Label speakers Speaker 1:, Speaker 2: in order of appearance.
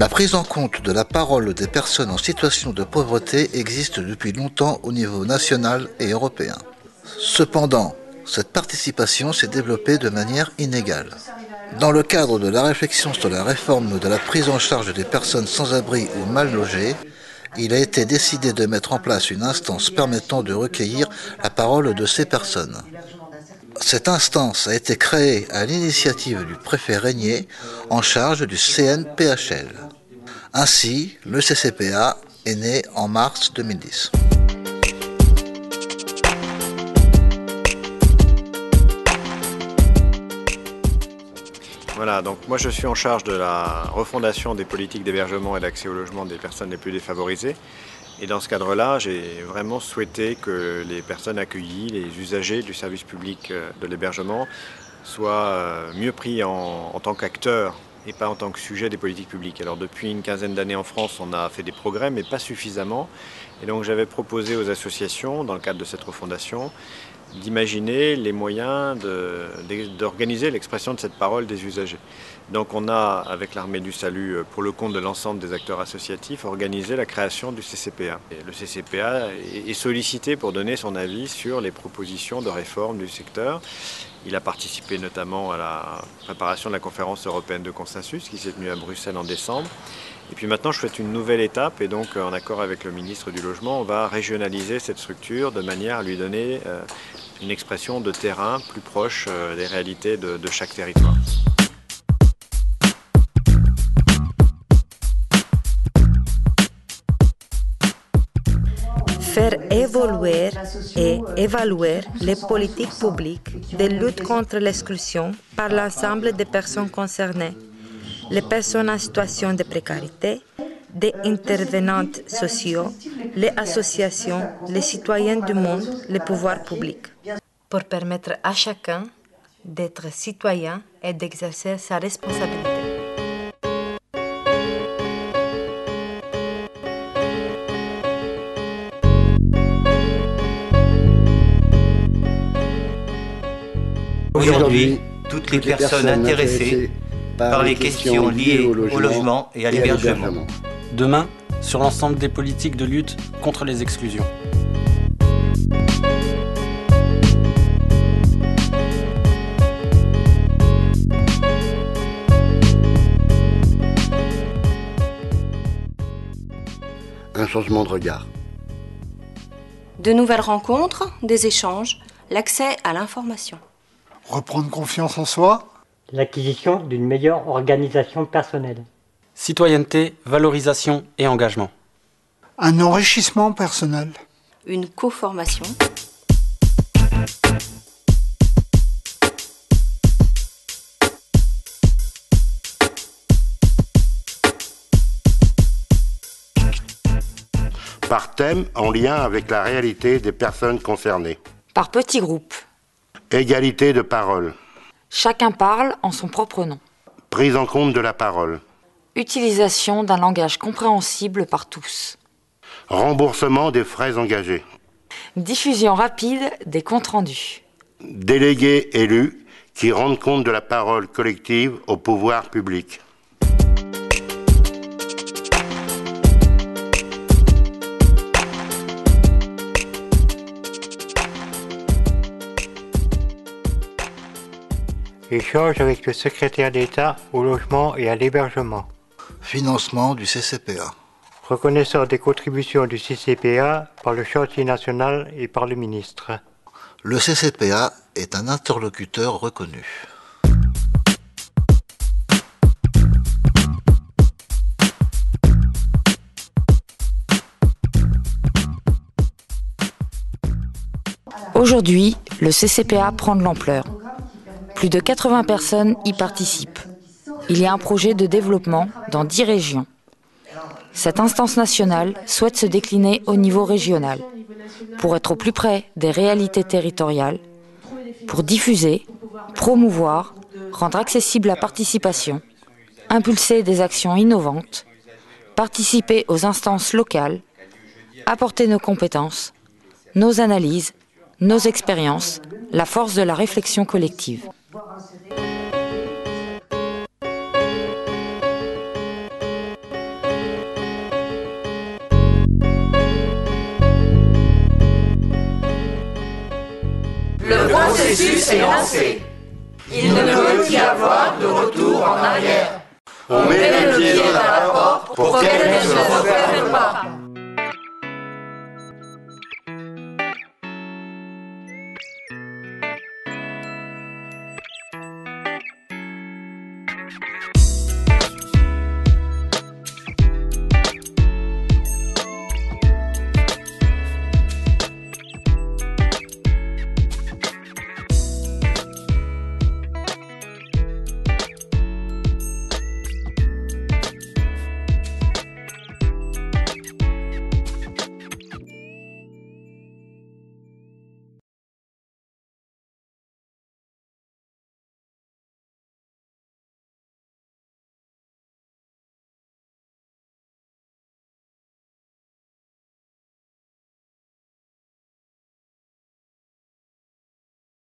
Speaker 1: La prise en compte de la parole des personnes en situation de pauvreté existe depuis longtemps au niveau national et européen. Cependant, cette participation s'est développée de manière inégale. Dans le cadre de la réflexion sur la réforme de la prise en charge des personnes sans abri ou mal logées, il a été décidé de mettre en place une instance permettant de recueillir la parole de ces personnes. Cette instance a été créée à l'initiative du préfet Régnier en charge du CNPHL. Ainsi, le CCPA est né en mars 2010.
Speaker 2: Voilà, donc moi je suis en charge de la refondation des politiques d'hébergement et d'accès au logement des personnes les plus défavorisées. Et dans ce cadre-là, j'ai vraiment souhaité que les personnes accueillies, les usagers du service public de l'hébergement, soient mieux pris en tant qu'acteurs et pas en tant que sujet des politiques publiques. Alors depuis une quinzaine d'années en France, on a fait des progrès, mais pas suffisamment. Et donc j'avais proposé aux associations, dans le cadre de cette refondation, d'imaginer les moyens d'organiser l'expression de cette parole des usagers. Donc on a, avec l'Armée du Salut, pour le compte de l'ensemble des acteurs associatifs, organisé la création du CCPA. Et le CCPA est sollicité pour donner son avis sur les propositions de réforme du secteur. Il a participé notamment à la préparation de la conférence européenne de consensus qui s'est tenue à Bruxelles en décembre. Et puis maintenant, je souhaite une nouvelle étape et donc, en accord avec le ministre du Logement, on va régionaliser cette structure de manière à lui donner une expression de terrain plus proche des réalités de chaque territoire.
Speaker 3: Faire évoluer et évaluer les politiques publiques de lutte contre l'exclusion par l'ensemble des personnes concernées, les personnes en situation de précarité, des intervenants sociaux, les associations, les citoyens du monde, les pouvoirs publics, pour permettre à chacun d'être citoyen et d'exercer sa responsabilité.
Speaker 4: Aujourd'hui, toutes les personnes intéressées par les questions liées au logement et à l'hébergement.
Speaker 5: Demain, sur l'ensemble des politiques de lutte contre les exclusions.
Speaker 6: Un changement de regard.
Speaker 7: De nouvelles rencontres, des échanges, l'accès à l'information.
Speaker 8: Reprendre confiance en soi.
Speaker 9: L'acquisition d'une meilleure organisation personnelle.
Speaker 5: Citoyenneté, valorisation et engagement.
Speaker 8: Un enrichissement personnel.
Speaker 7: Une co-formation.
Speaker 6: Par thème en lien avec la réalité des personnes concernées.
Speaker 10: Par petits groupes.
Speaker 6: Égalité de parole.
Speaker 10: Chacun parle en son propre nom.
Speaker 6: Prise en compte de la parole.
Speaker 10: Utilisation d'un langage compréhensible par tous.
Speaker 6: Remboursement des frais engagés.
Speaker 10: Diffusion rapide des comptes rendus.
Speaker 6: Délégués élus qui rendent compte de la parole collective au pouvoir public.
Speaker 9: Échange avec le secrétaire d'État au logement et à l'hébergement.
Speaker 1: Financement du CCPA.
Speaker 9: Reconnaissance des contributions du CCPA par le chantier national et par le ministre.
Speaker 1: Le CCPA est un interlocuteur reconnu.
Speaker 10: Aujourd'hui, le CCPA prend de l'ampleur. Plus de 80 personnes y participent. Il y a un projet de développement dans 10 régions. Cette instance nationale souhaite se décliner au niveau régional pour être au plus près des réalités territoriales, pour diffuser, promouvoir, rendre accessible la participation, impulser des actions innovantes, participer aux instances locales, apporter nos compétences, nos analyses, nos expériences, la force de la réflexion collective.
Speaker 11: processus est lancé. Il ne peut y avoir de retour en arrière.
Speaker 6: On met les pieds dans la porte pour qu'elle ne se